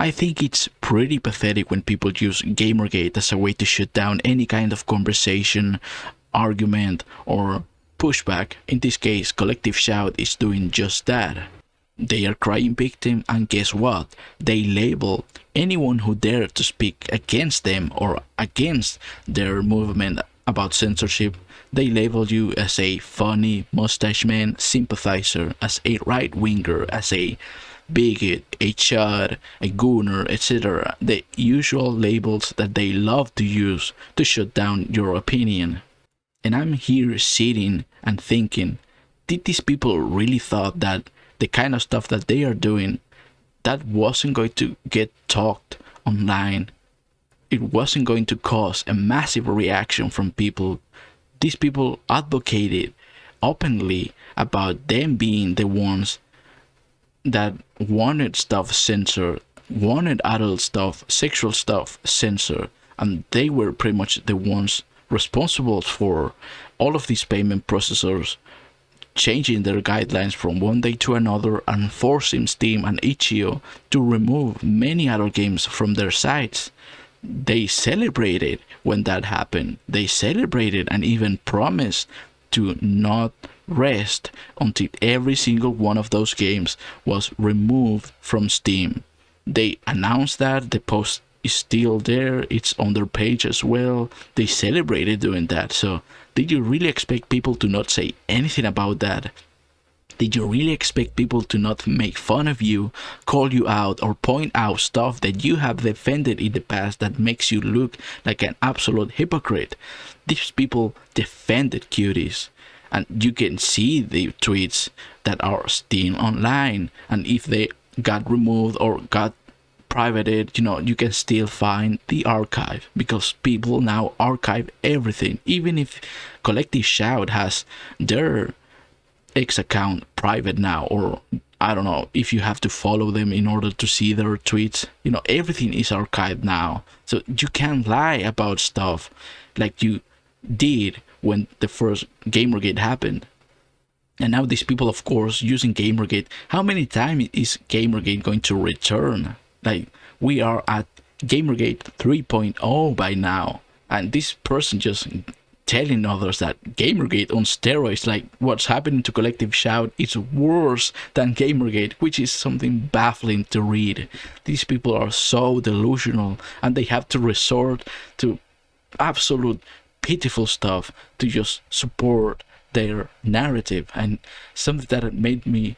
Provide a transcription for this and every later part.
I think it's pretty pathetic when people use Gamergate as a way to shut down any kind of conversation, argument, or pushback. In this case, Collective Shout is doing just that. They are crying victim, and guess what? They label anyone who dare to speak against them or against their movement about censorship. They label you as a funny mustache man sympathizer, as a right winger, as a bigot, a chud, a gooner, etc. The usual labels that they love to use to shut down your opinion. And I'm here sitting and thinking, did these people really thought that the kind of stuff that they are doing, that wasn't going to get talked online? It wasn't going to cause a massive reaction from people. These people advocated openly about them being the ones that wanted stuff censored, wanted adult stuff, sexual stuff censored, and they were pretty much the ones responsible for all of these payment processors changing their guidelines from one day to another and forcing Steam and itch.io to remove many adult games from their sites. They celebrated when that happened. They celebrated and even promised to not rest until every single one of those games was removed from Steam. They announced that. The post is still there. It's on their page as well. They celebrated doing that. So did you really expect people to not say anything about that? Did you really expect people to not make fun of you, call you out, or point out stuff that you have defended in the past that makes you look like an absolute hypocrite? These people defended cuties, and you can see the tweets that are still online, and if they got removed or got privated, you can still find the archive, because people now archive everything. Even if Collective Shout has their X account private now, or I don't know if you have to follow them in order to see their tweets, everything is archived now. So you can't lie about stuff like you did when the first Gamergate happened. And now these people, of course, using Gamergate. How many times is Gamergate going to return? Like, we are at Gamergate 3.0 by now, and this person just telling others that Gamergate on steroids, like what's happening to Collective Shout, is worse than Gamergate, which is something baffling to read. These people are so delusional, and they have to resort to absolute pitiful stuff to just support their narrative. And something that made me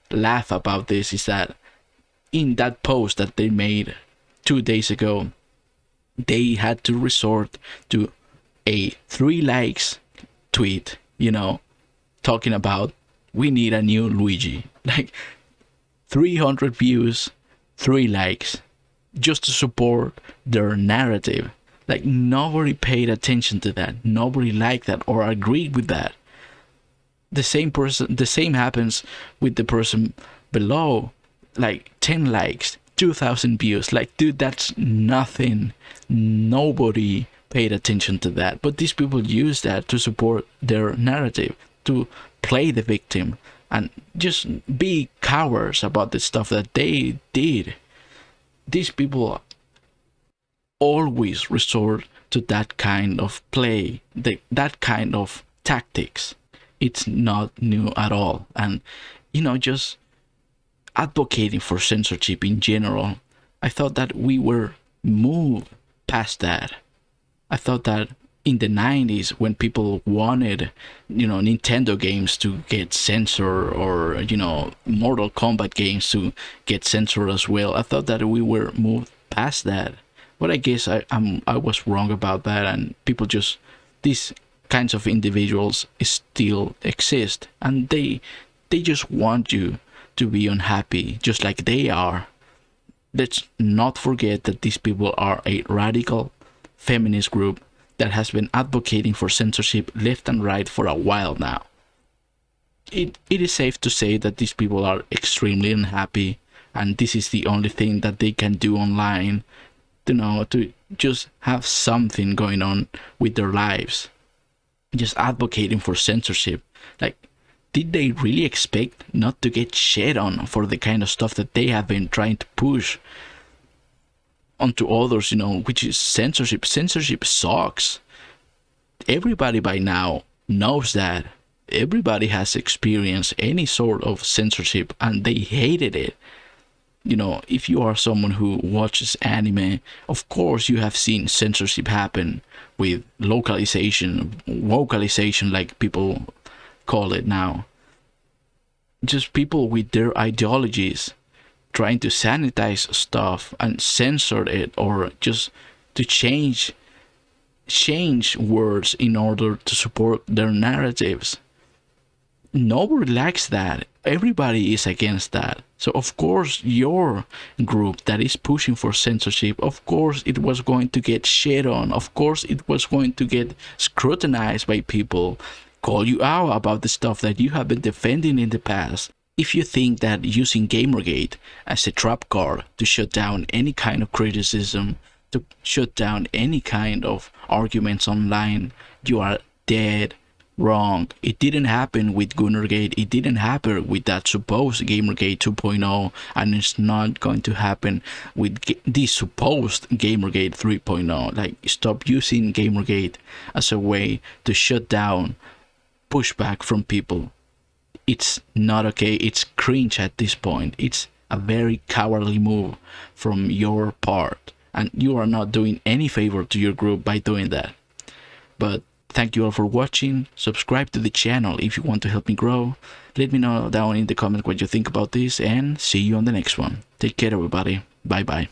laugh about this is that in that post that they made 2 days ago, they had to resort to a 3 likes tweet, talking about we need a new Luigi. Like 300 views, 3 likes, just to support their narrative. Like, nobody paid attention to that. Nobody liked that or agreed with that. The same happens with the person below. Like 10 likes, 2,000 views. Like, dude, that's nothing. Nobody paid attention to that. But these people use that to support their narrative, to play the victim, and just be cowards about the stuff that they did. These people always resort to that kind of play, that kind of tactics. It's not new at all. And, just advocating for censorship in general, I thought that we were moved past that. I thought that in the 90s, when people wanted, Nintendo games to get censored, or, Mortal Kombat games to get censored as well, I thought that we were moved past that. But I guess I was wrong about that, and people just, these kinds of individuals still exist, and they just want you to be unhappy, just like they are. Let's not forget that these people are a radical feminist group that has been advocating for censorship left and right for a while now. It is safe to say that these people are extremely unhappy, and this is the only thing that they can do online, to just have something going on with their lives. Just advocating for censorship. Like, did they really expect not to get shit on for the kind of stuff that they have been trying to push? onto others, which is censorship. Censorship sucks. Everybody by now knows that. Everybody has experienced any sort of censorship and they hated it. If you are someone who watches anime, of course you have seen censorship happen with localization, vocalization, like people call it now. Just people with their ideologies trying to sanitize stuff and censor it, or just to change words in order to support their narratives. Nobody likes that. Everybody is against that. So of course your group that is pushing for censorship, of course it was going to get shit on. Of course it was going to get scrutinized by people, call you out about the stuff that you have been defending in the past. If you think that using Gamergate as a trap card to shut down any kind of criticism, to shut down any kind of arguments online, you are dead wrong. It didn't happen with Gunnergate. It didn't happen with that supposed Gamergate 2.0, and it's not going to happen with this supposed Gamergate 3.0. Like, stop using Gamergate as a way to shut down pushback from people. It's not okay. It's cringe at this point. It's a very cowardly move from your part, and you are not doing any favor to your group by doing that. But thank you all for watching. Subscribe to the channel if you want to help me grow. Let me know down in the comments what you think about this, and see you on the next one. Take care, everybody. Bye bye.